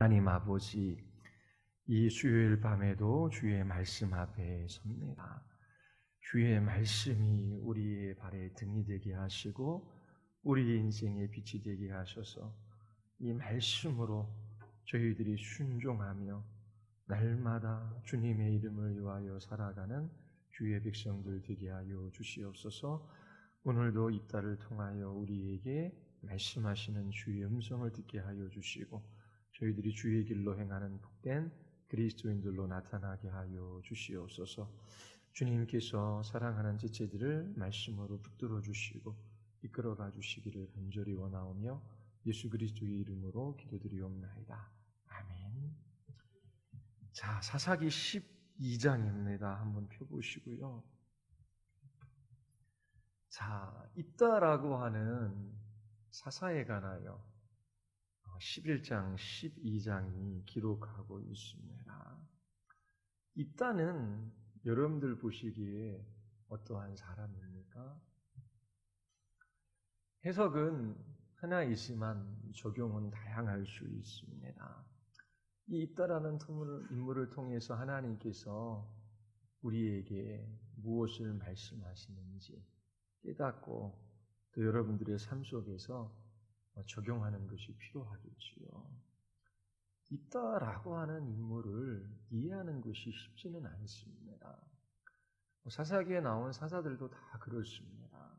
하나님 아버지, 이 수요일 밤에도 주의 말씀 앞에 섭니다. 주의 말씀이 우리의 발에 등이 되게 하시고 우리 인생의 빛이 되게 하셔서 이 말씀으로 저희들이 순종하며 날마다 주님의 이름을 위하여 살아가는 주의 백성들 되게 하여 주시옵소서. 오늘도 이 딸을 통하여 우리에게 말씀하시는 주의 음성을 듣게 하여 주시고 저희들이 주의 길로 행하는 복된 그리스도인들로 나타나게 하여 주시옵소서. 주님께서 사랑하는 지체들을 말씀으로 붙들어 주시고 이끌어가 주시기를 간절히 원하오며 예수 그리스도의 이름으로 기도드리옵나이다. 아멘. 자, 사사기 12장입니다. 한번 펴보시고요. 자, 입다라고 하는 사사에 관하여 11장, 12장이 기록하고 있습니다. 입다는 여러분들 보시기에 어떠한 사람입니까? 해석은 하나이지만 적용은 다양할 수 있습니다. 이 입다라는 인물을 통해서 하나님께서 우리에게 무엇을 말씀하시는지 깨닫고 또 여러분들의 삶 속에서 적용하는 것이 필요하겠지요. 입다라고 하는 인물을 이해하는 것이 쉽지는 않습니다. 사사기에 나온 사사들도 다 그렇습니다.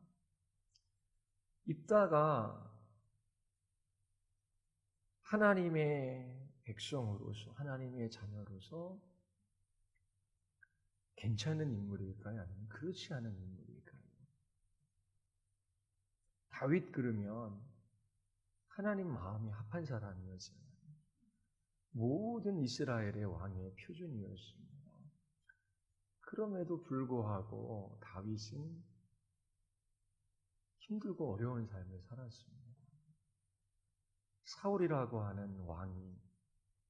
입다가 하나님의 백성으로서, 하나님의 자녀로서 괜찮은 인물일까요? 아니면 그렇지 않은 인물일까요? 다윗 그러면 하나님 마음이 합한 사람이었어요. 모든 이스라엘의 왕의 표준이었습니다. 그럼에도 불구하고 다윗은 힘들고 어려운 삶을 살았습니다. 사울이라고 하는 왕이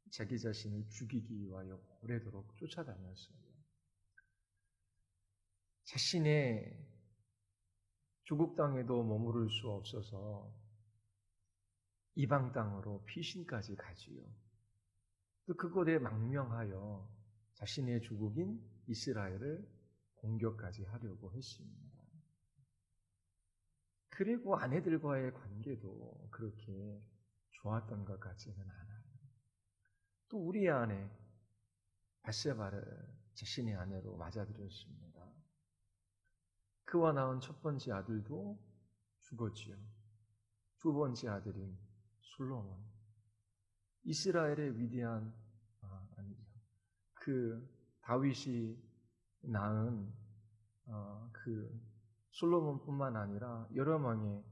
자기 자신을 죽이기 위하여 오래도록 쫓아다녔어요. 자신의 조국 땅에도 머무를 수 없어서 이방 땅으로 피신까지 가지요. 또 그곳에 망명하여 자신의 조국인 이스라엘을 공격까지 하려고 했습니다. 그리고 아내들과의 관계도 그렇게 좋았던 것 같지는 않아요. 또 우리의 아내 밧세바를 자신의 아내로 맞아들였습니다. 그와 낳은 첫 번째 아들도 죽었지요. 두 번째 아들인 솔로몬, 이스라엘의 위대한 그 다윗이 낳은 그 솔로몬뿐만 아니라 여러 명의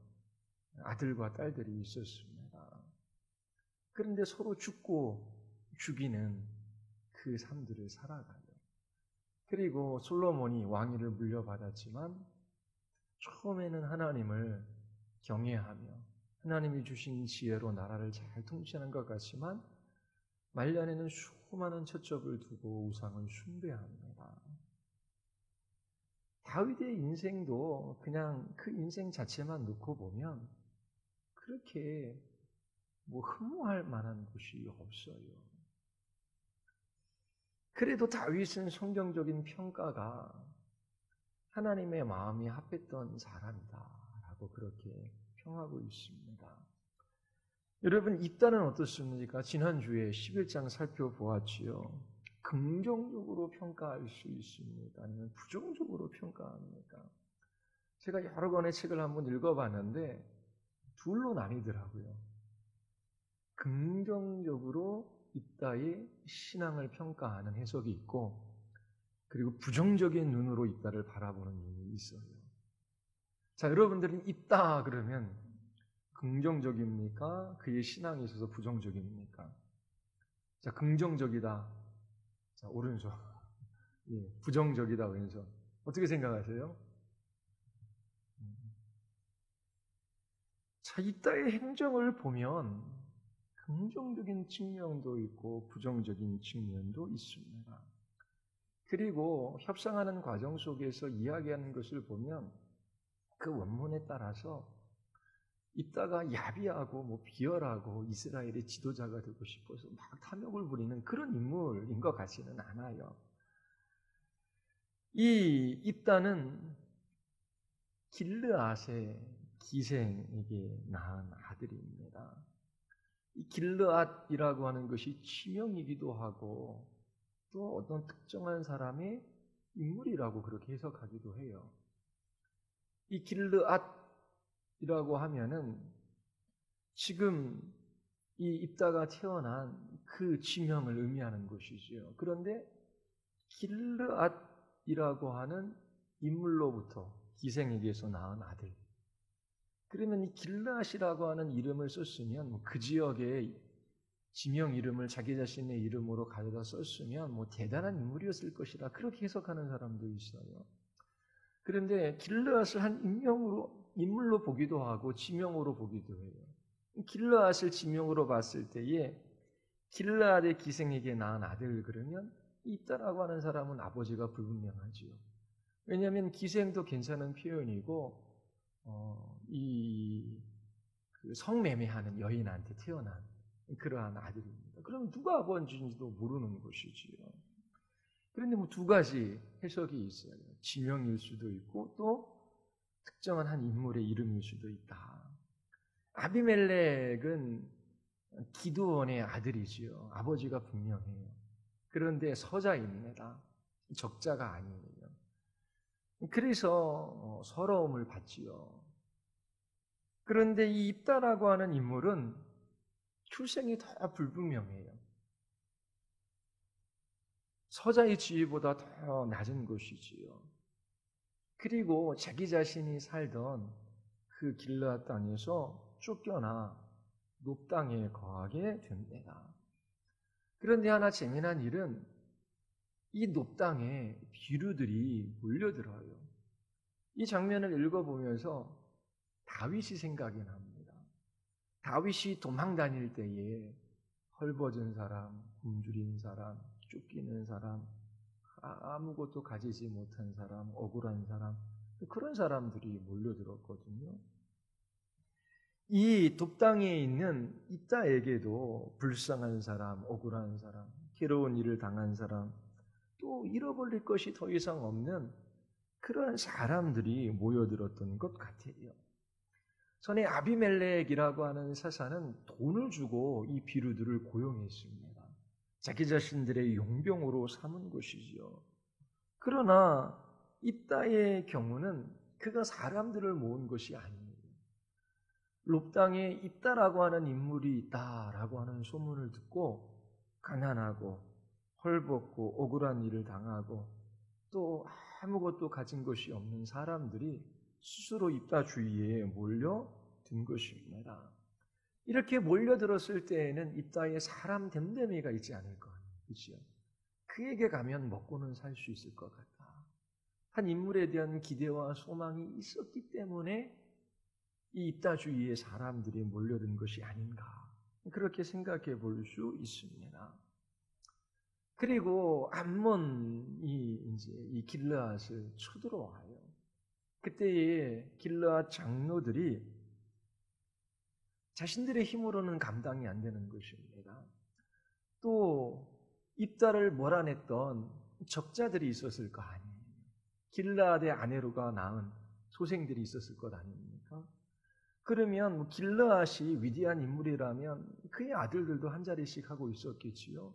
아들과 딸들이 있었습니다. 그런데 서로 죽고 죽이는 그 삶들을 살아가요. 그리고 솔로몬이 왕위를 물려받았지만 처음에는 하나님을 경외하며 하나님이 주신 지혜로 나라를 잘 통치하는 것 같지만 말년에는 수많은 채접을 두고 우상을 숭배합니다. 다윗의 인생도 그냥 그 인생 자체만 놓고 보면 그렇게 흠모할 만한 것이 없어요. 그래도 다윗은 성경적인 평가가 하나님의 마음이 합했던 사람이다라고 그렇게 평하고 있습니다. 여러분, 입다는 어떻습니까? 지난주에 11장 살펴보았지요. 긍정적으로 평가할 수 있습니까? 아니면 부정적으로 평가합니까? 제가 여러 권의 책을 한번 읽어봤는데 둘로 나뉘더라고요. 긍정적으로 입다의 신앙을 평가하는 해석이 있고 그리고 부정적인 눈으로 입다를 바라보는 눈이 있어요. 자, 여러분들은 입다 그러면 긍정적입니까? 그의 신앙에 있어서 부정적입니까? 자, 긍정적이다. 자, 오른손. 예, 부정적이다, 왼손. 어떻게 생각하세요? 자, 입다의 행정을 보면 긍정적인 측면도 있고 부정적인 측면도 있습니다. 그리고 협상하는 과정 속에서 이야기하는 것을 보면 그 원문에 따라서 입다가 야비하고 비열하고 이스라엘의 지도자가 되고 싶어서 막 탐욕을 부리는 그런 인물인 것 같지는 않아요. 이 입다는 길르앗의 기생에게 낳은 아들입니다. 이 길르앗이라고 하는 것이 지명이기도 하고 또 어떤 특정한 사람의 인물이라고 그렇게 해석하기도 해요. 이 길르앗이라고 하면은 지금 이 입다가 태어난 그 지명을 의미하는 것이지요. 그런데 길르앗이라고 하는 인물로부터 기생에게서 낳은 아들. 그러면 이 길르앗이라고 하는 이름을 썼으면 그 지역의 지명 이름을 자기 자신의 이름으로 가져다 썼으면 대단한 인물이었을 것이라 그렇게 해석하는 사람도 있어요. 그런데 길르앗을 한 인물로 보기도 하고 지명으로 보기도 해요. 길르앗을 지명으로 봤을 때에 길르앗의 기생에게 낳은 아들 그러면 입다라고 하는 사람은 아버지가 불분명하지요. 왜냐하면 기생도 괜찮은 표현이고 그 성매매하는 여인한테 태어난 그러한 아들입니다. 그럼 누가 아버지인지도 모르는 것이지요. 그런데 두 가지 해석이 있어요. 지명일 수도 있고 또 특정한 한 인물의 이름일 수도 있다. 아비멜렉은 기드온의 아들이지요. 아버지가 분명해요. 그런데 서자입니다. 적자가 아니에요. 그래서 서러움을 받지요. 그런데 이 입다라고 하는 인물은 출생이 더 불분명해요. 서자의 지위보다 더 낮은 것이지요. 그리고 자기 자신이 살던 그 길르앗 땅에서 쫓겨나 놋 땅에 거하게 됩니다. 그런데 하나 재미난 일은 이 놋 땅에 비류들이 몰려들어요. 이 장면을 읽어보면서 다윗이 생각이 납니다. 다윗이 도망 다닐 때에 헐벗은 사람, 굶주린 사람, 쫓기는 사람, 아무것도 가지지 못한 사람, 억울한 사람, 그런 사람들이 몰려들었거든요. 이 돛땅에 있는 입다에게도 불쌍한 사람, 억울한 사람, 괴로운 일을 당한 사람, 또 잃어버릴 것이 더 이상 없는 그런 사람들이 모여들었던 것 같아요. 전에 아비멜렉이라고 하는 사사는 돈을 주고 이 비류들을 고용했습니다. 자기 자신들의 용병으로 삼은 것이지요. 그러나 입다의 경우는 그가 사람들을 모은 것이 아니에요. 롭 땅에 입다라고 하는 인물이 있다라고 하는 소문을 듣고 가난하고 헐벗고 억울한 일을 당하고 또 아무것도 가진 것이 없는 사람들이 스스로 입다 주위에 몰려든 것입니다. 이렇게 몰려들었을 때에는 입다에 사람 됨됨이가 있지 않을 것 같아요. 그렇죠? 그에게 가면 먹고는 살 수 있을 것 같다. 한 인물에 대한 기대와 소망이 있었기 때문에 이 입다 주위에 사람들이 몰려든 것이 아닌가. 그렇게 생각해 볼 수 있습니다. 그리고 암몬이 이제 이 길르앗을 쳐들어와요. 그때에 길르앗 장로들이 자신들의 힘으로는 감당이 안 되는 것입니다. 또 입다를 몰아냈던 적자들이 있었을 거 아니에요. 길르앗의 아내로가 낳은 소생들이 있었을 것 아닙니까? 그러면 길르앗이 위대한 인물이라면 그의 아들들도 한 자리씩 하고 있었겠지요.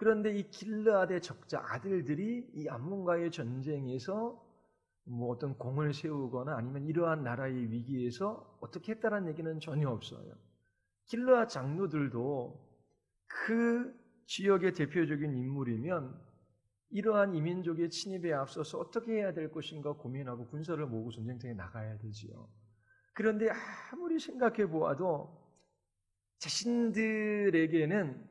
그런데 이 길르앗의 적자 아들들이 이 암몬과의 전쟁에서 어떤 공을 세우거나 아니면 이러한 나라의 위기에서 어떻게 했다는 얘기는 전혀 없어요. 길르앗 장로들도 그 지역의 대표적인 인물이면 이러한 이민족의 침입에 앞서서 어떻게 해야 될 것인가 고민하고 군사를 모으고 전쟁터에 나가야 되지요. 그런데 아무리 생각해 보아도 자신들에게는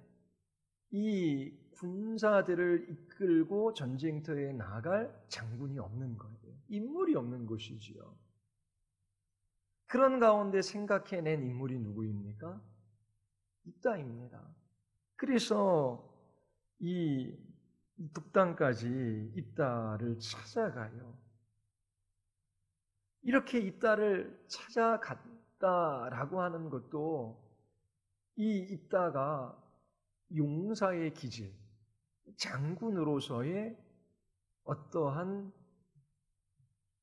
이 군사들을 이끌고 전쟁터에 나갈 장군이 없는 거예요. 인물이 없는 것이지요. 그런 가운데 생각해낸 인물이 누구입니까? 입다입니다. 그래서 이 돛땅까지 입다를 찾아가요. 이렇게 입다를 있다라고 하는 것도 이 있다가 용사의 기질, 장군으로서의 어떠한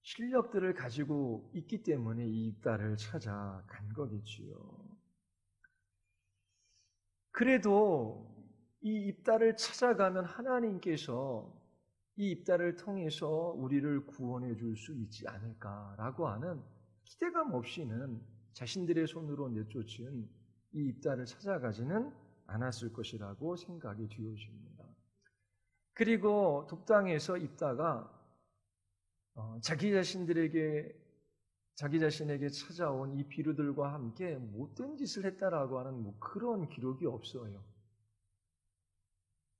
실력들을 가지고 있기 때문에 이 입다를 찾아간 거겠지요. 그래도 이 입다를 찾아가면 하나님께서 이 입다를 통해서 우리를 구원해 줄 수 있지 않을까라고 하는 기대감 없이는 자신들의 손으로 내쫓은 이 입다를 찾아가지는 않았을 것이라고 생각이 되어집니다. 그리고 독당에서 입다가 자기 자신에게 찾아온 이 비류들과 함께 못된 짓을 했다라고 하는 그런 기록이 없어요.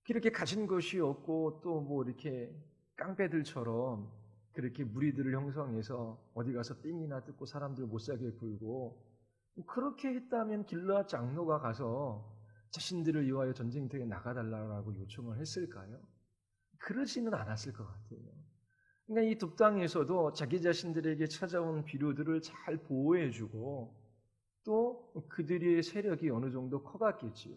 그렇게 가진 것이 없고 또 이렇게 깡패들처럼 그렇게 무리들을 형성해서 어디 가서 삥이나 뜯고 사람들 못 사게 굴고 그렇게 했다면 길르앗 장로가 가서 자신들을 위하여 전쟁터에 나가달라고 요청을 했을까요? 그러지는 않았을 것 같아요. 그러니까 이 독당에서도 자기 자신들에게 찾아온 비류들을 잘 보호해주고 또 그들의 세력이 어느 정도 커갔겠지요.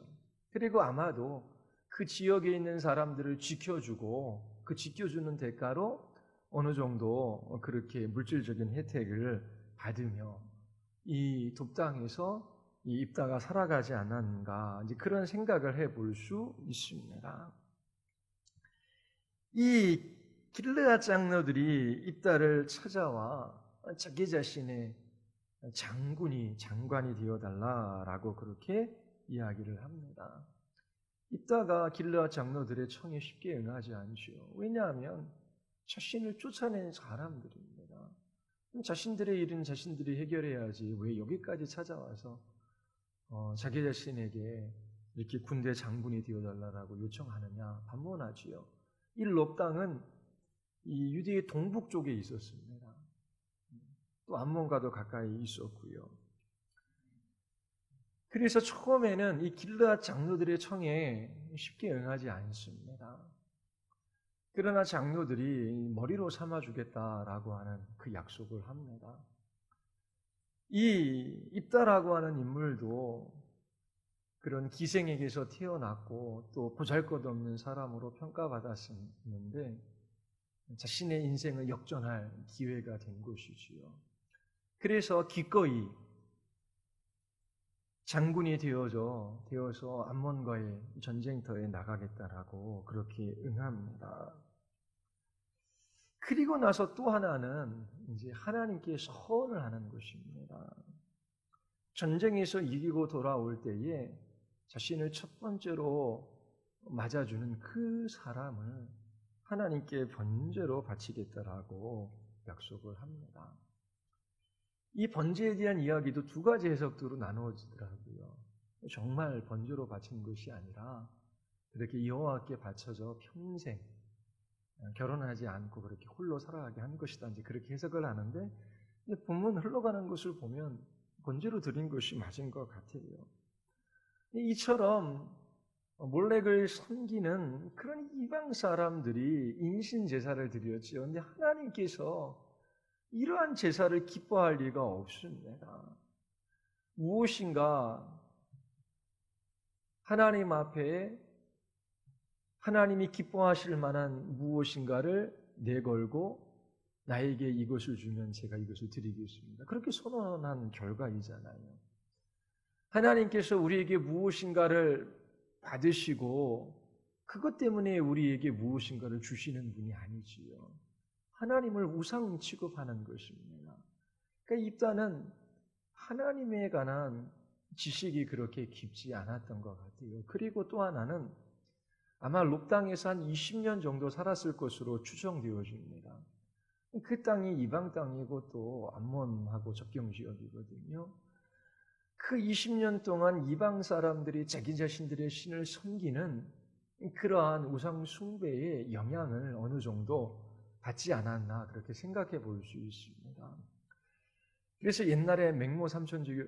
그리고 아마도 그 지역에 있는 사람들을 지켜주고 그 지켜주는 대가로 어느 정도 그렇게 물질적인 혜택을 받으며 이 독당에서 이 입다가 살아가지 않았는가 이제 그런 생각을 해볼 수 있습니다. 이 길르앗 장로들이 입다를 찾아와 자기 자신의 장관이 되어달라라고 그렇게 이야기를 합니다. 입다가 길르앗 장로들의 청에 쉽게 응하지 않죠. 왜냐하면 자신을 쫓아낸 사람들입니다. 자신들의 일은 자신들이 해결해야지 왜 여기까지 찾아와서 자기 자신에게 이렇게 군대 장군이 되어달라고 요청하느냐 반문하지요. 이 롭당은 이 유대의 동북 쪽에 있었습니다. 또 암몬과도 가까이 있었고요. 그래서 처음에는 이 길르앗 장로들의 청에 쉽게 응하지 않습니다. 그러나 장로들이 머리로 삼아주겠다라고 하는 그 약속을 합니다. 이 입다라고 하는 인물도 그런 기생에게서 태어났고 또 보잘것없는 사람으로 평가받았었는데 자신의 인생을 역전할 기회가 된 것이지요. 그래서 기꺼이 장군이 되어서 암몬과의 전쟁터에 나가겠다라고 그렇게 응합니다. 그리고 나서 또 하나는 이제 하나님께 서원을 하는 것입니다. 전쟁에서 이기고 돌아올 때에 자신을 첫 번째로 맞아주는 그 사람을 하나님께 번제로 바치겠다라고 약속을 합니다. 이 번제에 대한 이야기도 두 가지 해석으로 나누어지더라고요. 정말 번제로 바친 것이 아니라 그렇게 여호와께 바쳐져 평생 결혼하지 않고 그렇게 홀로 살아가게 한 것이다. 이제 그렇게 해석을 하는데 본문 흘러가는 것을 보면 번제로 드린 것이 맞은 것 같아요. 이처럼 몰렉을 섬기는 그런 이방 사람들이 인신 제사를 드렸지요. 그런데 하나님께서 이러한 제사를 기뻐할 리가 없습니다. 무엇인가 하나님 앞에 하나님이 기뻐하실 만한 무엇인가를 내걸고 나에게 이것을 주면 제가 이것을 드리겠습니다. 그렇게 선언한 결과이잖아요. 하나님께서 우리에게 무엇인가를 받으시고 그것 때문에 우리에게 무엇인가를 주시는 분이 아니지요. 하나님을 우상 취급하는 것입니다. 그러니까 입다는 하나님에 관한 지식이 그렇게 깊지 않았던 것 같아요. 그리고 또 하나는 아마 롭 땅에서 한 20년 정도 살았을 것으로 추정되어집니다. 그 땅이 이방 땅이고 또 암몬하고 접경 지역이거든요. 그 20년 동안 이방 사람들이 자기 자신들의 신을 섬기는 그러한 우상 숭배의 영향을 어느 정도 받지 않았나 그렇게 생각해 볼 수 있습니다. 그래서 옛날에 맹모 삼천지교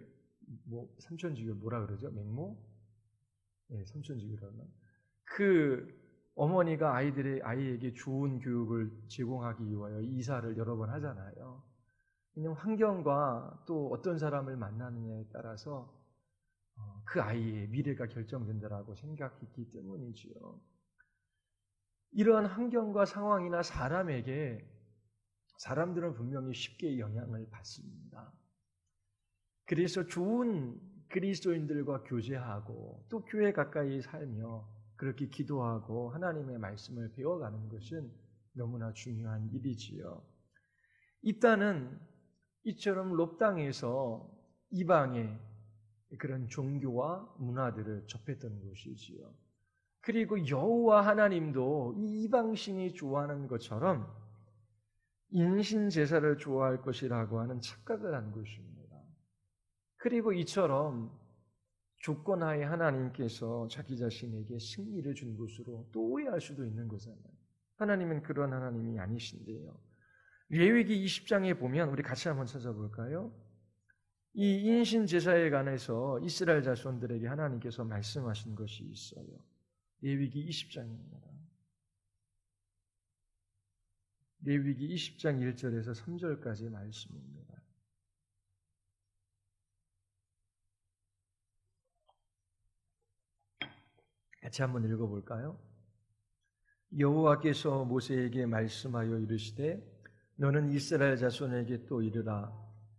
뭐라 그러죠? 맹모? 네, 삼천지교라나. 그 어머니가 아이에게 좋은 교육을 제공하기 위하여 이사를 여러 번 하잖아요. 그냥 환경과 또 어떤 사람을 만나느냐에 따라서 그 아이의 미래가 결정된다라고 생각했기 때문이지요. 이러한 환경과 상황이나 사람에게 사람들은 분명히 쉽게 영향을 받습니다. 그래서 좋은 그리스도인들과 교제하고 또 교회 가까이 살며 그렇게 기도하고 하나님의 말씀을 배워가는 것은 너무나 중요한 일이지요. 이따는 이처럼 롭 땅에서 이방의 그런 종교와 문화들을 접했던 것이지요. 그리고 여호와 하나님도 이 이방신이 좋아하는 것처럼 인신 제사를 좋아할 것이라고 하는 착각을 한 것입니다. 그리고 이처럼 조건하에 하나님께서 자기 자신에게 승리를 준 것으로 또 오해할 수도 있는 거잖아요. 하나님은 그런 하나님이 아니신데요. 레위기 20장에 보면 우리 같이 한번 찾아볼까요? 이 인신 제사에 관해서 이스라엘 자손들에게 하나님께서 말씀하신 것이 있어요. 레위기 20장입니다. 레위기 20장 1절에서 3절까지 말씀입니다. 같이 한번 읽어볼까요? 여호와께서 모세에게 말씀하여 이르시되 너는 이스라엘 자손에게 또 이르라.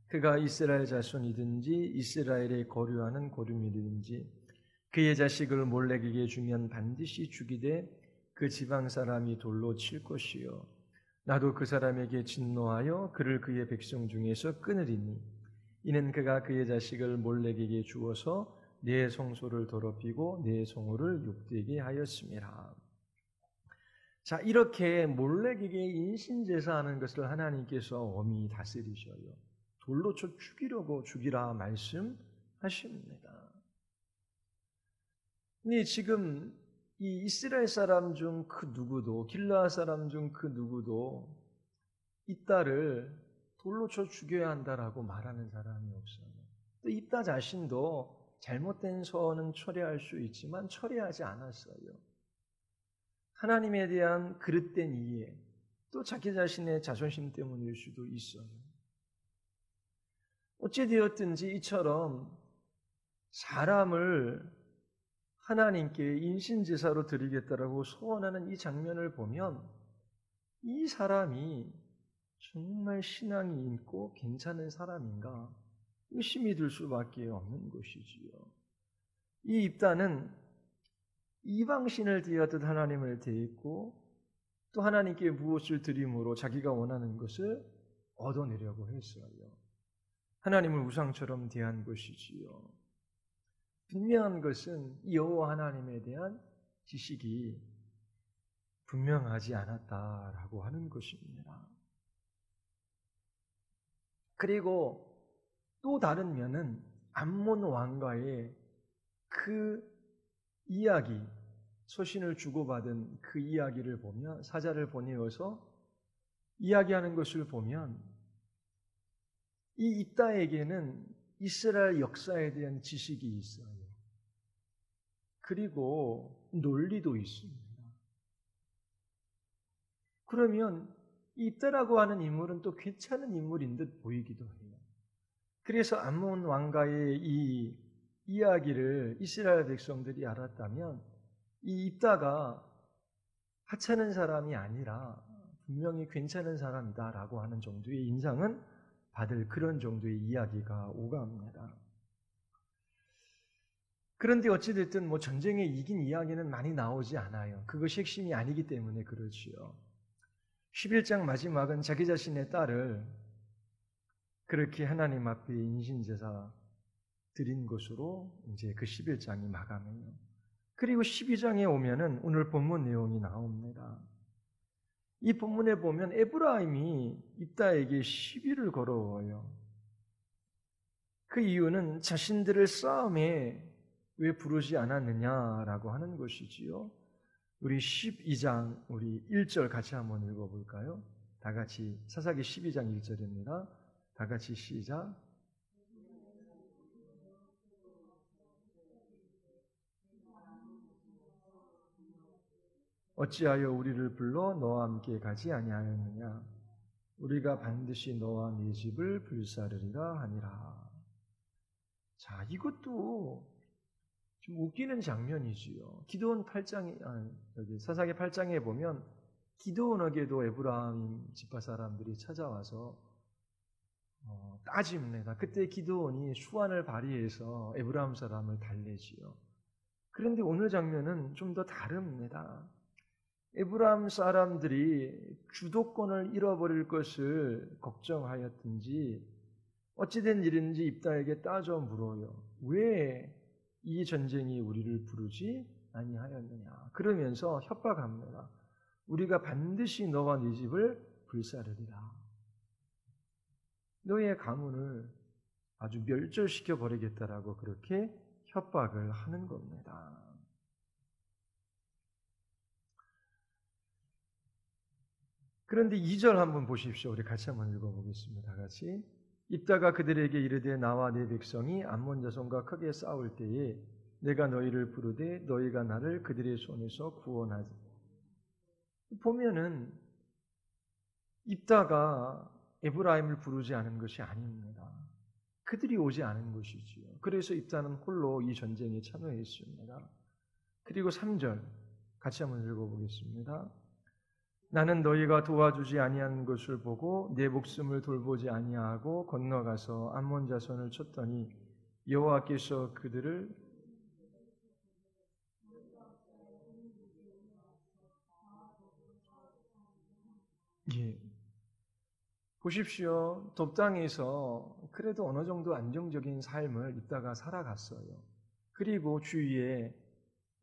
그가 이스라엘 자손이든지 이스라엘에 거류하는 거류민이든지 그의 자식을 몰렉에게 주면 반드시 죽이되 그 지방 사람이 돌로 칠 것이요 나도 그 사람에게 진노하여 그를 그의 백성 중에서 끊으리니 이는 그가 그의 자식을 몰렉에게 주어서 내 성소를 더럽히고 내 성호를 욕되게 하였음이라. 자, 이렇게 몰렉에게 인신제사하는 것을 하나님께서 엄히 다스리셔요. 돌로 쳐 죽이려고 죽이라 말씀하십니다. 근데 지금 이 이스라엘 사람 중 그 누구도 길르앗 사람 중 그 누구도 이 딸을 돌로 쳐 죽여야 한다라고 말하는 사람이 없어요. 또 이 딸 자신도 잘못된 선은 처리할 수 있지만 처리하지 않았어요. 하나님에 대한 그릇된 이해, 또 자기 자신의 자존심 때문일 수도 있어요. 어찌되었든지 이처럼 사람을 하나님께 인신제사로 드리겠다라고 소원하는 이 장면을 보면 이 사람이 정말 신앙이 있고 괜찮은 사람인가 의심이 들 수밖에 없는 것이지요. 이 입다는 이방신을 대하듯 하나님을 대했고 또 하나님께 무엇을 드림으로 자기가 원하는 것을 얻어내려고 했어요. 하나님을 우상처럼 대한 것이지요. 분명한 것은 여호와 하나님에 대한 지식이 분명하지 않았다라고 하는 것입니다. 그리고 또 다른 면은 암몬 왕과의 그 이야기, 소신을 주고받은 그 이야기를 보면 사자를 보내어서 이야기하는 것을 보면 이 입다에게는 이스라엘 역사에 대한 지식이 있어요. 그리고 논리도 있습니다. 그러면 이 입다라고 하는 인물은 또 괜찮은 인물인 듯 보이기도 해요. 그래서 암몬 왕가의 이 이야기를 이스라엘 백성들이 알았다면 이 입다가 하찮은 사람이 아니라 분명히 괜찮은 사람이다라고 하는 정도의 인상은 받을 그런 정도의 이야기가 오갑니다. 그런데 어찌됐든 전쟁에 이긴 이야기는 많이 나오지 않아요. 그것이 핵심이 아니기 때문에 그렇지요. 11장 마지막은 자기 자신의 딸을 그렇게 하나님 앞에 인신제사 드린 것으로 이제 그 11장이 마감해요. 그리고 12장에 오면은 오늘 본문 내용이 나옵니다. 이 본문에 보면 에브라임이 입다에게 시비를 걸어와요. 그 이유는 자신들을 싸움에 왜 부르지 않았느냐라고 하는 것이지요. 우리 12장 우리 1절 같이 한번 읽어볼까요? 다 같이 사사기 12장 1절입니다. 다 같이 시작. 어찌하여 우리를 불러 너와 함께 가지 아니하였느냐? 우리가 반드시 너와 네 집을 불사르리라 하니라. 자, 이것도 좀 웃기는 장면이지요. 기드온 8장에, 여기 사사기 8장에 보면 기드온에게도 에브라임 지파 사람들이 찾아와서 따집니다. 그때 기드온이 수완을 발휘해서 에브라임 사람을 달래지요. 그런데 오늘 장면은 좀 더 다릅니다. 에브라임 사람들이 주도권을 잃어버릴 것을 걱정하였든지 어찌된 일인지 입다에게 따져 물어요. 왜 이 전쟁이 우리를 부르지 아니하였느냐. 그러면서 협박합니다. 우리가 반드시 너와 네 집을 불사르리라. 너의 가문을 아주 멸절시켜 버리겠다라고 그렇게 협박을 하는 겁니다. 그런데 2절 한번 보십시오. 우리 같이 한번 읽어보겠습니다. 다 같이. 입다가 그들에게 이르되 나와 내 백성이 암몬 자손과 크게 싸울 때에 내가 너희를 부르되 너희가 나를 그들의 손에서 구원하지. 보면은 입다가 에브라임을 부르지 않은 것이 아닙니다. 그들이 오지 않은 것이지요. 그래서 입다는 홀로 이 전쟁에 참여했습니다. 그리고 3절 같이 한번 읽어보겠습니다. 나는 너희가 도와주지 아니한 것을 보고 내 목숨을 돌보지 아니하고 건너가서 암몬 자손을 쳤더니 여호와께서 그들을 보십시오. 돕당에서 그래도 어느 정도 안정적인 삶을 입다가 살아갔어요. 그리고 주위에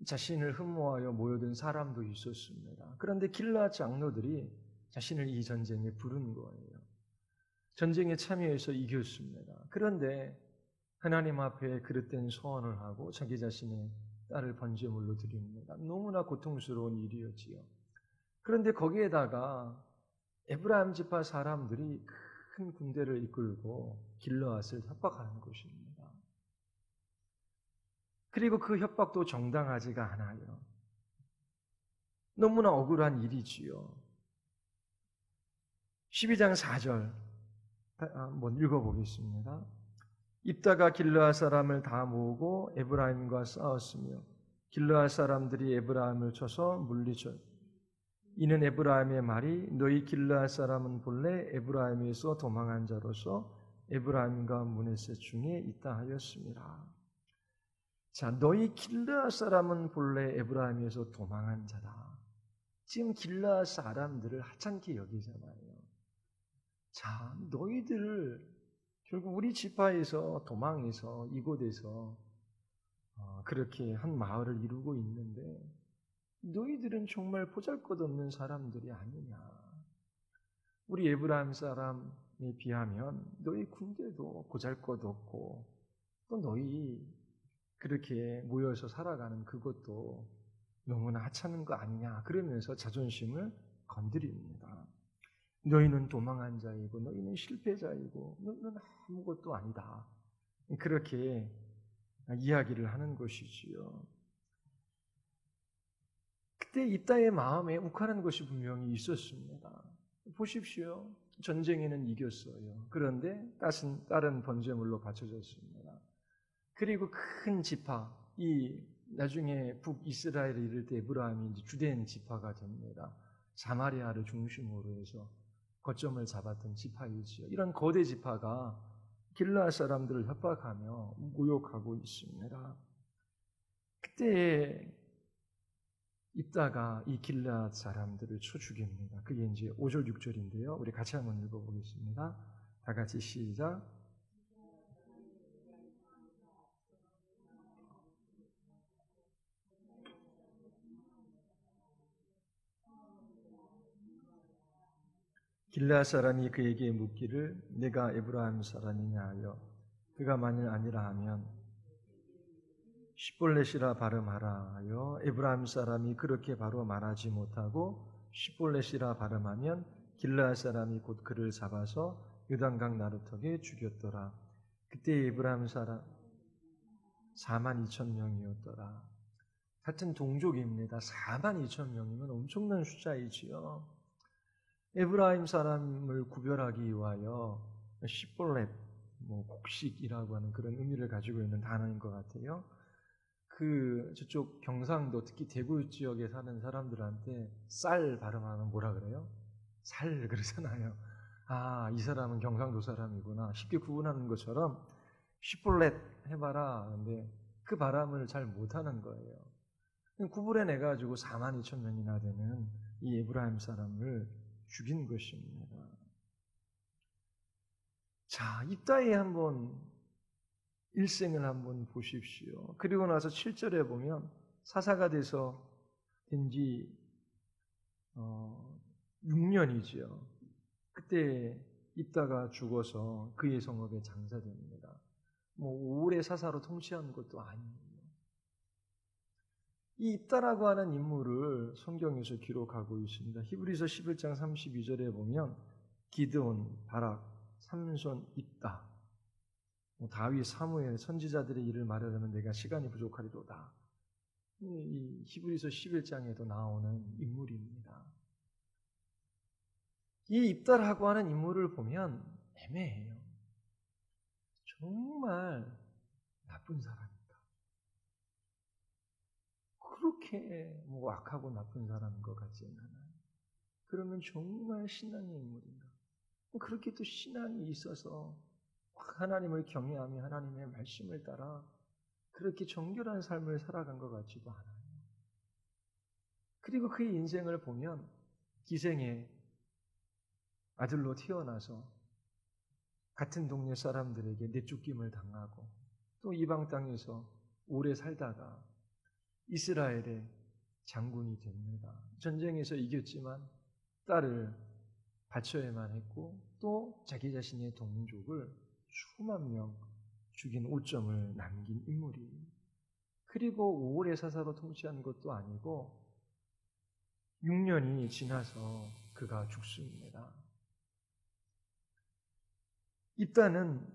자신을 흠모하여 모여든 사람도 있었습니다. 그런데 길르앗 장로들이 자신을 이 전쟁에 부른 거예요. 전쟁에 참여해서 이겼습니다. 그런데 하나님 앞에 그릇된 소원을 하고 자기 자신의 딸을 번제물로 드립니다. 너무나 고통스러운 일이었지요. 그런데 거기에다가 에브라임 지파 사람들이 큰 군대를 이끌고 길르앗을 협박하는 것입니다. 그리고 그 협박도 정당하지가 않아요. 너무나 억울한 일이지요. 12장 4절 한번 읽어보겠습니다. 입다가 길르앗 사람을 다 모으고 에브라임과 싸웠으며 길르앗 사람들이 에브라임을 쳐서 물리쳐. 이는 에브라임의 말이 너희 길르앗 사람은 본래 에브라임에서 도망한 자로서 에브라임과 므낫세 중에 있다 하였습니다. 자, 너희 길르앗 사람은 본래 에브라임에서 도망한 자다. 지금 길르앗 사람들을 하찮게 여기잖아요. 자, 너희들 결국 우리 지파에서 도망해서 이곳에서 그렇게 한 마을을 이루고 있는데 너희들은 정말 보잘것없는 사람들이 아니냐. 우리 에브라임 사람에 비하면 너희 군대도 보잘것없고 또 너희 그렇게 모여서 살아가는 그것도 너무나 하찮은 거 아니냐. 그러면서 자존심을 건드립니다. 너희는 도망한 자이고 너희는 실패자이고 너희는 아무것도 아니다. 그렇게 이야기를 하는 것이지요. 그때 입다의 마음에 욱하는 것이 분명히 있었습니다. 보십시오. 전쟁에는 이겼어요. 그런데 다른 번제물로 바쳐졌습니다. 그리고 큰 지파, 이 나중에 북이스라엘을 이를 때 에브라임이 이제 주된 지파가 됩니다. 사마리아를 중심으로 해서 거점을 잡았던 지파이지요. 이런 거대 지파가 길르앗 사람들을 협박하며 모욕하고 있습니다. 그때 입다가 이 길르앗 사람들을 쳐 죽입니다. 그게 이제 5절 6절인데요. 우리 같이 한번 읽어보겠습니다. 다 같이 시작. 길르앗 사람이 그에게 묻기를 내가 에브라임 사람이냐 하여 그가 만일 아니라 하면 시볼렛이라 발음하라 하여 에브라임 사람이 그렇게 바로 말하지 못하고 시볼렛이라 발음하면 길르앗 사람이 곧 그를 잡아서 요단강 나루턱에 죽였더라. 그때 에브라임 사람 42,000명이었더라. 같은 동족입니다. 42,000명이면 엄청난 숫자이지요. 에브라임 사람을 구별하기 위하여 시볼렛, 곡식이라고 하는 그런 의미를 가지고 있는 단어인 것 같아요. 저쪽 경상도, 특히 대구 지역에 사는 사람들한테 쌀 발음하면 뭐라 그래요? 살 그러잖아요. 아, 이 사람은 경상도 사람이구나. 쉽게 구분하는 것처럼 시볼렛 해봐라. 근데 그 발음을 잘 못하는 거예요. 구분해내가지고 42,000명이나 되는 이 에브라임 사람을 죽인 것입니다. 자, 입다의 한번 일생을 한번 보십시오. 그리고 나서 7절에 보면 사사가 돼서 된지 6년이지요. 그때 입다가 죽어서 그의 성읍에 장사됩니다. 오래 사사로 통치한 것도 아니에요. 이 입다라고 하는 인물을 성경에서 기록하고 있습니다. 히브리서 11장 32절에 보면 기드온, 바락, 삼손, 입다, 다윗, 사무엘, 선지자들의 일을 말하려면 내가 시간이 부족하리로다. 이 히브리서 11장에도 나오는 인물입니다. 이 입다라고 하는 인물을 보면 애매해요. 정말 나쁜 사람이다. 그렇게 악하고 나쁜 사람인 것 같지는 않아요. 그러면 정말 신앙의 인물인가? 그렇게 또 신앙이 있어서 하나님을 경외하며 하나님의 말씀을 따라 그렇게 정결한 삶을 살아간 것 같지도 않아요. 그리고 그의 인생을 보면 기생의 아들로 태어나서 같은 동네 사람들에게 내쫓김을 당하고 또 이방 땅에서 오래 살다가 이스라엘의 장군이 됩니다. 전쟁에서 이겼지만 딸을 바쳐야만 했고 또 자기 자신의 동족을 수만 명 죽인 오점을 남긴 인물이에요. 그리고 오래 사사로 통치한 것도 아니고 6년이 지나서 그가 죽습니다. 입다는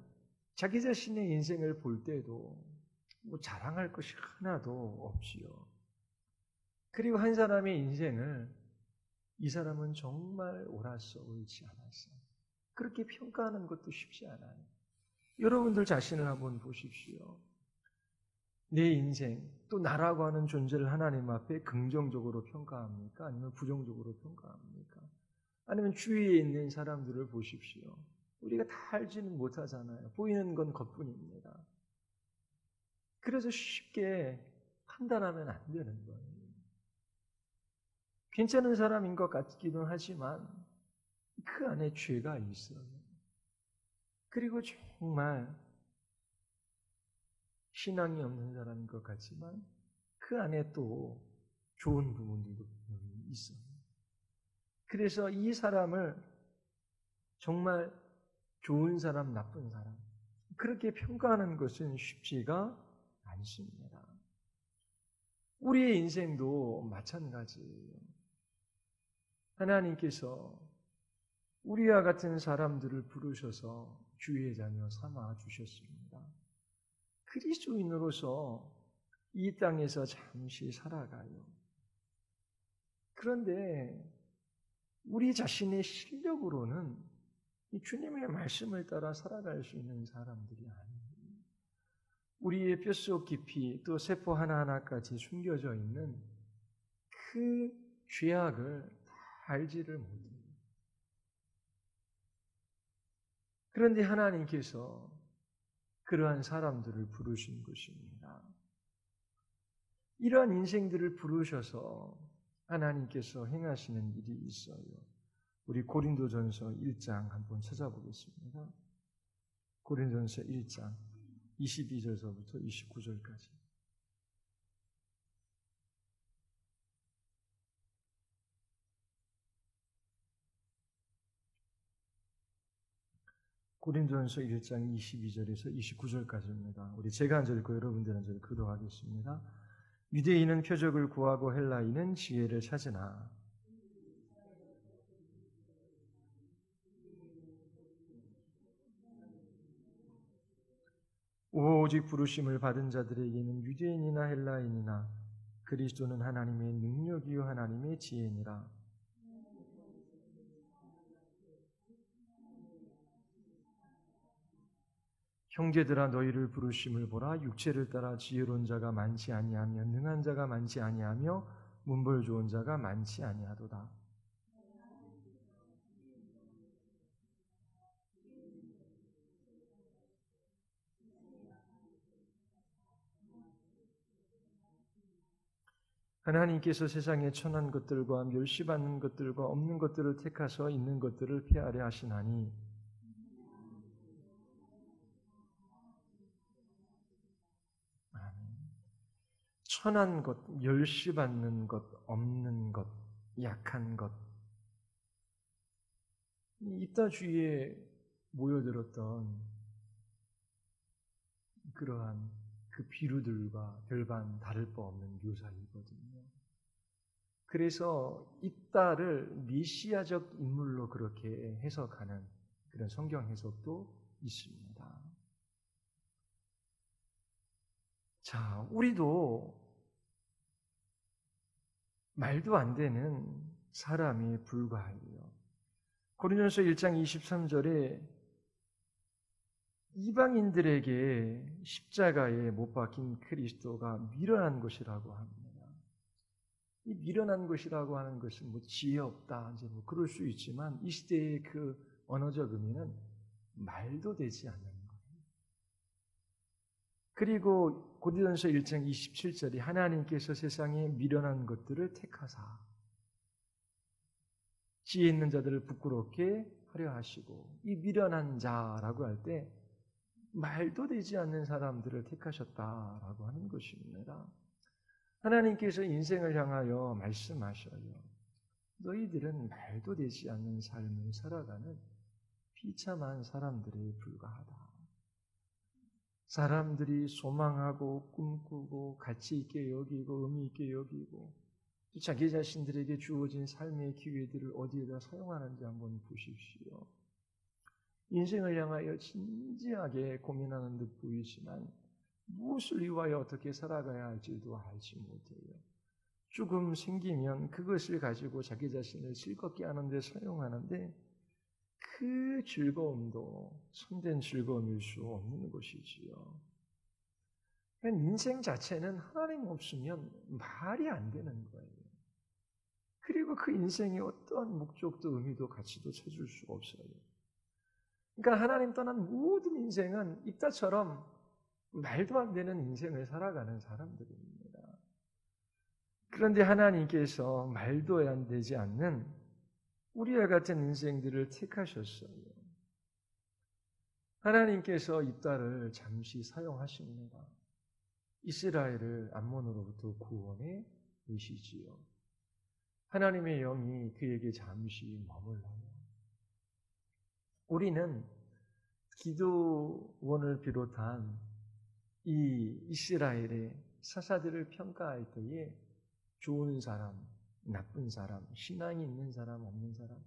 자기 자신의 인생을 볼 때도 자랑할 것이 하나도 없지요. 그리고 한 사람의 인생을 이 사람은 정말 옳았어, 옳지 않았어. 그렇게 평가하는 것도 쉽지 않아요. 여러분들 자신을 한번 보십시오. 내 인생, 또 나라고 하는 존재를 하나님 앞에 긍정적으로 평가합니까? 아니면 부정적으로 평가합니까? 아니면 주위에 있는 사람들을 보십시오. 우리가 다 알지는 못하잖아요. 보이는 건 겉뿐입니다. 그래서 쉽게 판단하면 안 되는 거예요. 괜찮은 사람인 것 같기도 하지만 그 안에 죄가 있어요. 그리고 정말 신앙이 없는 사람인 것 같지만 그 안에 또 좋은 부분들도 있어요. 그래서 이 사람을 정말 좋은 사람, 나쁜 사람 그렇게 평가하는 것은 쉽지가 않습니다. 우리의 인생도 마찬가지예요. 하나님께서 우리와 같은 사람들을 부르셔서 주의 자녀 삼아 주셨습니다. 그리스도인으로서 이 땅에서 잠시 살아가요. 그런데 우리 자신의 실력으로는 이 주님의 말씀을 따라 살아갈 수 있는 사람들이 아니에요. 우리의 뼛속 깊이 또 세포 하나하나까지 숨겨져 있는 그 죄악을 다 알지를 못해요. 그런데 하나님께서 그러한 사람들을 부르신 것입니다. 이러한 인생들을 부르셔서 하나님께서 행하시는 일이 있어요. 우리 고린도전서 1장 한번 찾아보겠습니다. 고린도전서 1장 22절서부터 29절까지. 고린도전서 1장 22절에서 29절까지입니다. 우리 제가 한 절 읽고 여러분들 한 절 교도하겠습니다. 유대인은 표적을 구하고 헬라인은 지혜를 찾으나 오직 부르심을 받은 자들에게는 유대인이나 헬라인이나 그리스도는 하나님의 능력이요 하나님의 지혜니라. 형제들아 너희를 부르심을 보라. 육체를 따라 지혜로운 자가 많지 아니하며 능한 자가 많지 아니하며 문벌 좋은 자가 많지 아니하도다. 하나님께서 세상에 천한 것들과 멸시받는 것들과 없는 것들을 택하서 있는 것들을 폐하려 하시나니 천한 것, 멸시받는 것, 없는 것, 약한 것, 이따 주위에 모여들었던 그러한 그 비루들과 별반 다를 바 없는 묘사이거든요. 그래서 이따를 메시아적 인물로 그렇게 해석하는 그런 성경 해석도 있습니다. 자, 우리도 말도 안 되는 사람이 불과해요. 고린도전서 1장 23절에 이방인들에게 십자가에 못 박힌 그리스도가 미련한 것이라고 합니다. 이 미련한 것이라고 하는 것은 뭐 지혜 없다, 이제 뭐 그럴 수 있지만 이 시대의 그 언어적 의미는 말도 되지 않는 거예요. 그리고 고린도전서 1장 27절이 하나님께서 세상에 미련한 것들을 택하사 지혜 있는 자들을 부끄럽게 하려 하시고, 이 미련한 자라고 할 때 말도 되지 않는 사람들을 택하셨다라고 하는 것입니다. 하나님께서 인생을 향하여 말씀하셔요. 너희들은 말도 되지 않는 삶을 살아가는 비참한 자들에 불과하다. 사람들이 소망하고 꿈꾸고 가치 있게 여기고 의미 있게 여기고 자기 자신들에게 주어진 삶의 기회들을 어디에다 사용하는지 한번 보십시오. 인생을 향하여 진지하게 고민하는 듯 보이지만 무엇을 위하여 어떻게 살아가야 할지도 알지 못해요. 조금 생기면 그것을 가지고 자기 자신을 즐겁게 하는 데 사용하는데 그 즐거움도 참된 즐거움일 수 없는 것이지요. 인생 자체는 하나님 없으면 말이 안 되는 거예요. 그리고 그 인생에 어떠한 목적도 의미도 가치도 찾을 수 없어요. 그러니까 하나님 떠난 모든 인생은 입다처럼 말도 안 되는 인생을 살아가는 사람들입니다. 그런데 하나님께서 말도 안 되지 않는 우리와 같은 인생들을 택하셨어요. 하나님께서 입다를 잠시 사용하십니다. 이스라엘을 암몬으로부터 구원해 내시지요. 하나님의 영이 그에게 잠시 머물러요. 우리는 기도원을 비롯한 이 이스라엘의 사사들을 평가할 때에 좋은 사람, 나쁜 사람, 신앙이 있는 사람, 없는 사람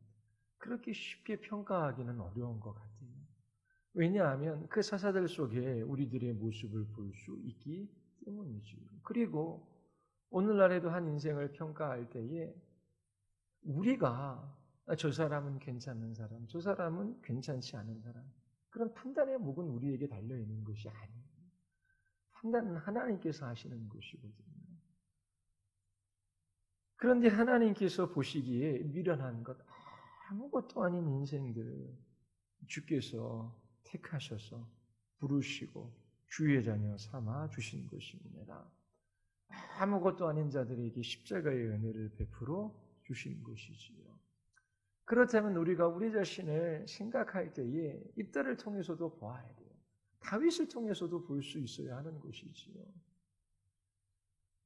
그렇게 쉽게 평가하기는 어려운 것 같아요. 왜냐하면 그 사사들 속에 우리들의 모습을 볼 수 있기 때문이죠. 그리고 오늘날에도 한 인생을 평가할 때에 우리가 저 사람은 괜찮은 사람, 저 사람은 괜찮지 않은 사람, 그런 판단의 목은 우리에게 달려있는 것이 아니에요. 판단은 하나님께서 하시는 것이거든요. 그런데 하나님께서 보시기에 미련한 것, 아무것도 아닌 인생들 주께서 택하셔서 부르시고 주의 자녀 삼아 주신 것입니다. 아무것도 아닌 자들에게 십자가의 은혜를 베풀어 주신 것이지요. 그렇다면 우리가 우리 자신을 생각할 때에 입다를 통해서도 보아야 돼요. 다윗을 통해서도 볼 수 있어야 하는 것이지요.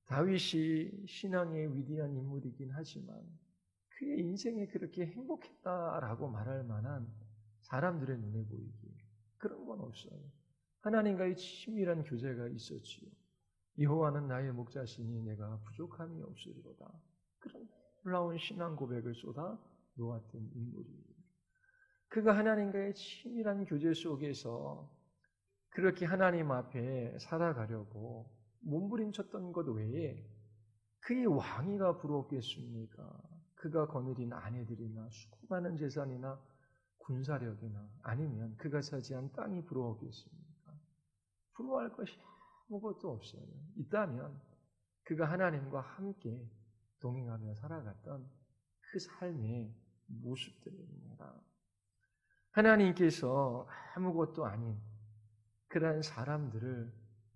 다윗이 신앙의 위대한 인물이긴 하지만 그의 인생이 그렇게 행복했다라고 말할 만한 사람들의 눈에 보이기에 그런 건 없어요. 하나님과의 친밀한 교제가 있었지요. 여호와는 나의 목자시니 내가 부족함이 없으리로다. 그런 놀라운 신앙 고백을 쏟아 놓았던 인물이에요. 그가 하나님과의 친밀한 교제 속에서 그렇게 하나님 앞에 살아가려고 몸부림쳤던 것 외에 그의 왕위가 부러웠겠습니까? 그가 거느린 아내들이나 수많은 재산이나 군사력이나 아니면 그가 차지한 땅이 부러웠겠습니까? 부러워할 것이 아무것도 없어요. 있다면 그가 하나님과 함께 동행하며 살아갔던 그 삶의 모습들입니다. 하나님께서 아무것도 아닌 그러한 사람들을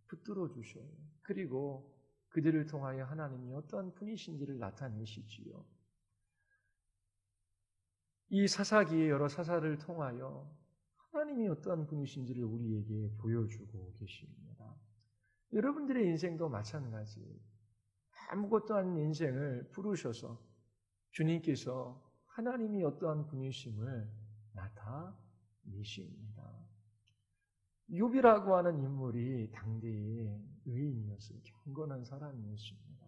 붙들어 주셔요. 그리고 그들을 통하여 하나님이 어떠한 분이신지를 나타내시지요. 이 사사기의 여러 사사를 통하여 하나님이 어떠한 분이신지를 우리에게 보여주고 계십니다. 여러분들의 인생도 마찬가지. 아무것도 아닌 인생을 부르셔서 주님께서 하나님이 어떠한 분이심을 나타내십니다. 욥이라고 하는 인물이 당대의 의인이었어요. 경건한 사람이었습니다.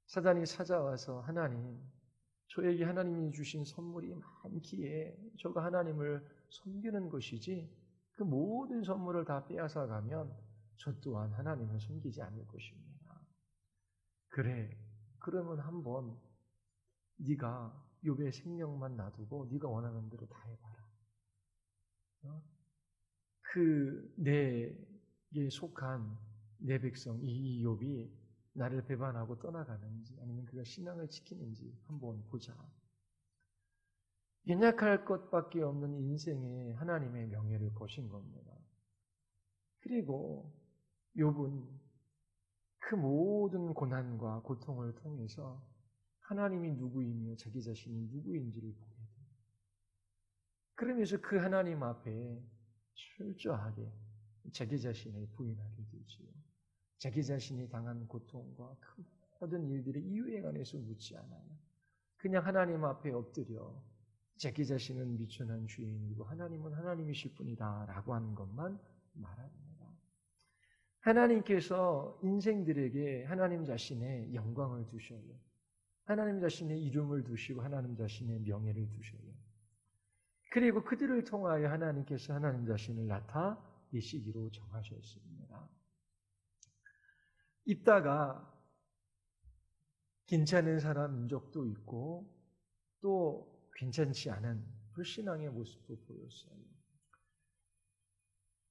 사단이 찾아와서 하나님, 저에게 하나님이 주신 선물이 많기에 저가 하나님을 섬기는 것이지 그 모든 선물을 다 빼앗아 가면 저 또한 하나님을 섬기지 않을 것입니다. 그래, 그러면 한번 네가 욥의 생명만 놔두고 네가 원하는 대로 다 해봐라. 그 내게 속한 내 백성 이 욥이 나를 배반하고 떠나가는지 아니면 그가 신앙을 지키는지 한번 보자. 연약할 것밖에 없는 인생에 하나님의 명예를 거신 겁니다. 그리고 욥은 그 모든 고난과 고통을 통해서 하나님이 누구이며 자기 자신이 누구인지를 보게 돼요. 그러면서 그 하나님 앞에 철저하게 자기 자신을 부인하게 되지요. 자기 자신이 당한 고통과 그 모든 일들의 이유에 관해서 묻지 않아요. 그냥 하나님 앞에 엎드려 자기 자신은 미천한 죄인이고 하나님은 하나님이실 뿐이다 라고 하는 것만 말합니다. 하나님께서 인생들에게 하나님 자신의 영광을 두셔요. 하나님 자신의 이름을 두시고 하나님 자신의 명예를 두셔요. 그리고 그들을 통하여 하나님께서 하나님 자신을 나타내시기로 정하셨습니다. 있다가 괜찮은 사람 인적도 있고 또 괜찮지 않은 불신앙의 모습도 보였어요.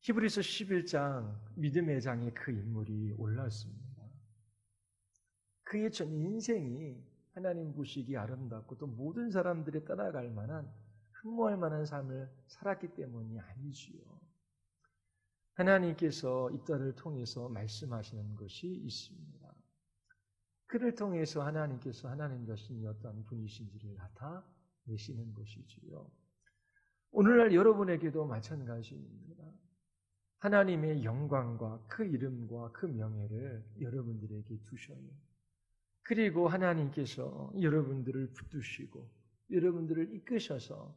히브리서 11장 믿음의 장에 그 인물이 올랐습니다. 그의 전 인생이 하나님 보시기 아름답고 또 모든 사람들이 따라갈 만한 흠모할 만한 삶을 살았기 때문이 아니지요. 하나님께서 이들을 통해서 말씀하시는 것이 있습니다. 그를 통해서 하나님께서 하나님 자신이 어떠한 분이신지를 나타내시는 것이지요. 오늘날 여러분에게도 마찬가지입니다. 하나님의 영광과 그 이름과 그 명예를 여러분들에게 두셔요. 그리고 하나님께서 여러분들을 붙드시고 여러분들을 이끄셔서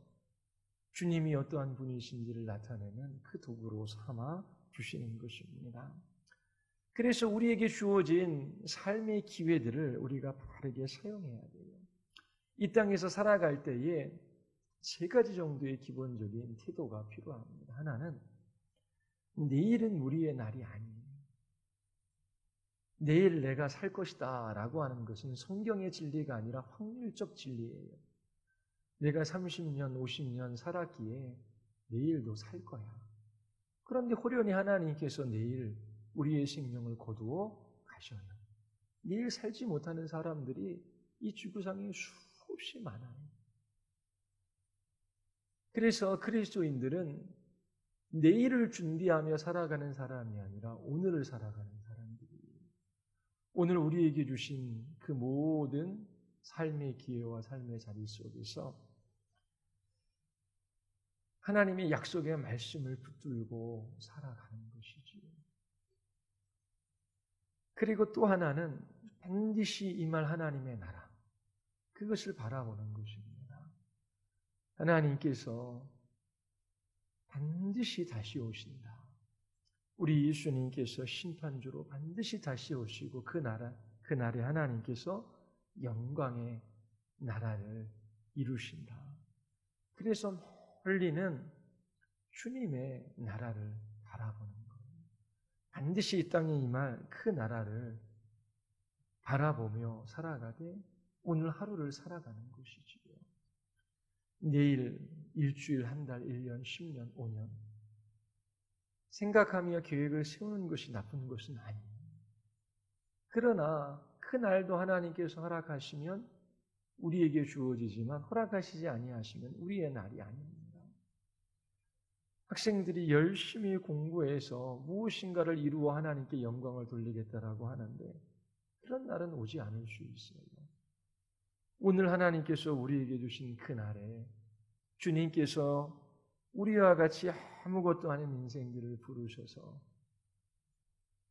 주님이 어떠한 분이신지를 나타내는 그 도구로 삼아 주시는 것입니다. 그래서 우리에게 주어진 삶의 기회들을 우리가 바르게 사용해야 돼요. 이 땅에서 살아갈 때에 세 가지 정도의 기본적인 태도가 필요합니다. 하나는 내일은 우리의 날이 아니에요. 내일 내가 살 것이다 라고 하는 것은 성경의 진리가 아니라 확률적 진리예요. 내가 30년, 50년 살았기에 내일도 살 거야. 그런데 호련히 하나님께서 내일 우리의 생명을 거두어 가셔요. 내일 살지 못하는 사람들이 이 지구상에 수없이 많아요. 그래서 그리스도인들은 내일을 준비하며 살아가는 사람이 아니라 오늘을 살아가는 사람들이에요. 오늘 우리에게 주신 그 모든 삶의 기회와 삶의 자리 속에서 하나님의 약속의 말씀을 붙들고 살아가는 것이지요. 그리고 또 하나는 반드시 임할 하나님의 나라, 그것을 바라보는 것입니다. 하나님께서 반드시 다시 오신다. 우리 예수님께서 심판주로 반드시 다시 오시고 그 날에 하나님께서 영광의 나라를 이루신다. 그래서 멀리는 주님의 나라를 바라보는 거예요. 반드시 이 땅에 임할 그 나라를 바라보며 살아가되 오늘 하루를 살아가는 것이지요. 내일, 일주일, 한 달, 1년, 10년, 5년 생각하며 계획을 세우는 것이 나쁜 것은 아니에요. 그러나 그 날도 하나님께서 허락하시면 우리에게 주어지지만 허락하시지 아니하시면 우리의 날이 아닙니다. 학생들이 열심히 공부해서 무엇인가를 이루어 하나님께 영광을 돌리겠다라고 하는데 그런 날은 오지 않을 수 있어요. 오늘 하나님께서 우리에게 주신 그 날에 주님께서 우리와 같이 아무것도 아닌 인생들을 부르셔서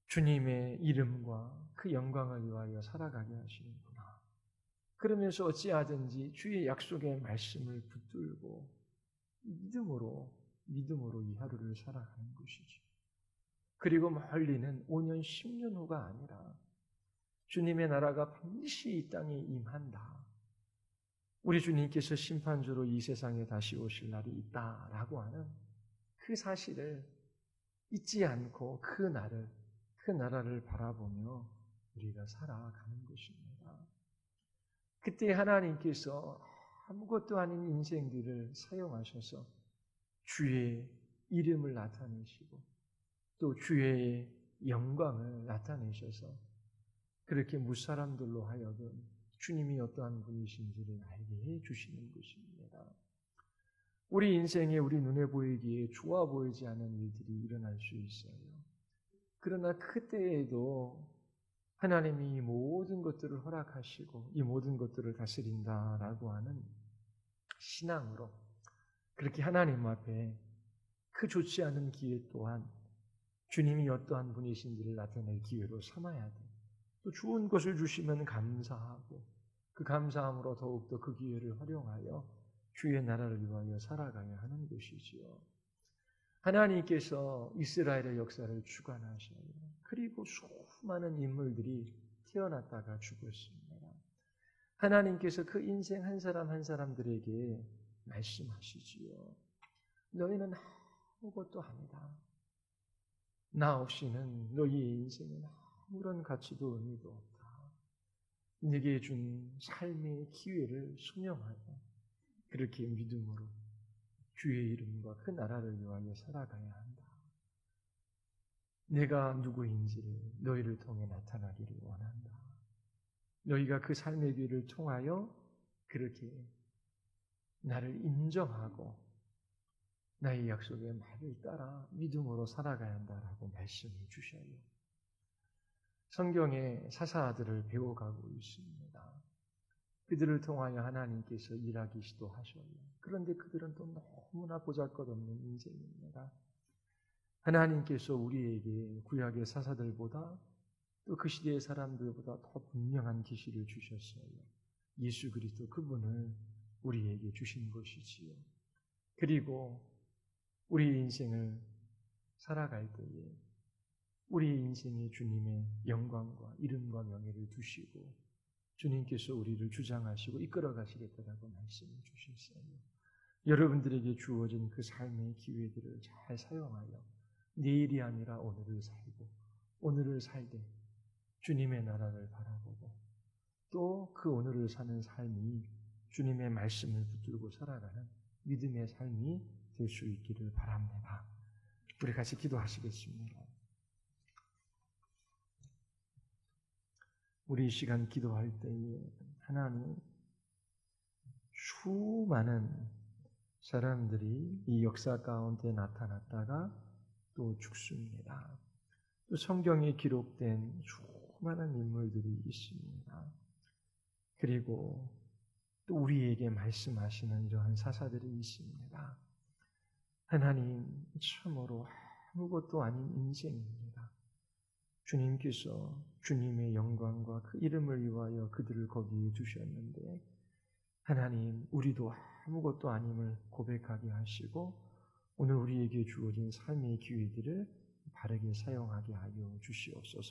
주님의 이름과 그 영광을 위하여 살아가게 하시는구나. 그러면서 어찌하든지 주의 약속의 말씀을 붙들고 믿음으로 이 하루를 살아가는 것이죠. 그리고 멀리는 5년, 10년 후가 아니라 주님의 나라가 반드시 이 땅에 임한다. 우리 주님께서 심판주로 이 세상에 다시 오실 날이 있다라고 하는 그 사실을 잊지 않고 그 나라를 바라보며 우리가 살아가는 것입니다. 그때 하나님께서 아무것도 아닌 인생들을 사용하셔서 주의 이름을 나타내시고 또 주의 영광을 나타내셔서 그렇게 무사람들로 하여금 주님이 어떠한 분이신지를 알게 해 주시는 것입니다. 우리 인생에 우리 눈에 보이기에 좋아 보이지 않은 일들이 일어날 수 있어요. 그러나 그때에도 하나님이 이 모든 것들을 허락하시고 이 모든 것들을 다스린다라고 하는 신앙으로 그렇게 하나님 앞에 그 좋지 않은 기회 또한 주님이 어떠한 분이신지를 나타낼 기회로 삼아야 돼. 또 좋은 것을 주시면 감사하고 그 감사함으로 더욱더 그 기회를 활용하여 주의 나라를 위하여 살아가야 하는 것이지요. 하나님께서 이스라엘의 역사를 주관하셔요. 그리고 수많은 인물들이 태어났다가 죽었습니다. 하나님께서 그 인생 한 사람 한 사람들에게 말씀하시지요. 너희는 아무것도 아니다. 나 없이는 너희의 인생은 아무런 가치도 의미도 없다. 네게 준 삶의 기회를 순영하여 그렇게 믿음으로 주의 이름과 그 나라를 위하여 살아가야 한다. 내가 누구인지를 너희를 통해 나타나기를 원한다. 너희가 그 삶의 길을 통하여 그렇게 나를 인정하고 나의 약속의 말을 따라 믿음으로 살아가야 한다라고 말씀을 주셔요. 성경에 사사들을 배워가고 있습니다. 그들을 통하여 하나님께서 일하기 시도하셔요. 그런데 그들은 또 너무나 보잘것없는 인생입니다. 하나님께서 우리에게 구약의 사사들보다 또 그 시대의 사람들보다 더 분명한 계시를 주셨어요. 예수 그리스도 그분을 우리에게 주신 것이지요. 그리고 우리 인생을 살아갈 때에 우리 인생에 주님의 영광과 이름과 명예를 두시고 주님께서 우리를 주장하시고 이끌어 가시겠다라고 말씀을 주셨어요. 여러분들에게 주어진 그 삶의 기회들을 잘 사용하여 내일이 아니라 오늘을 살고 오늘을 살되 주님의 나라를 바라보고 또 그 오늘을 사는 삶이 주님의 말씀을 붙들고 살아가는 믿음의 삶이 될 수 있기를 바랍니다. 우리 같이 기도하시겠습니다. 우리 이 시간 기도할 때에 하나님 수많은 사람들이 이 역사 가운데 나타났다가 또 죽습니다. 또 성경에 기록된 수많은 인물들이 있습니다. 그리고 또 우리에게 말씀하시는 이러한 사사들이 있습니다. 하나님 참으로 아무것도 아닌 인생입니다. 주님께서 주님의 영광과 그 이름을 위하여 그들을 거기에 두셨는데 하나님 우리도 아무것도 아님을 고백하게 하시고 오늘 우리에게 주어진 삶의 기회들을 바르게 사용하게 하여 주시옵소서.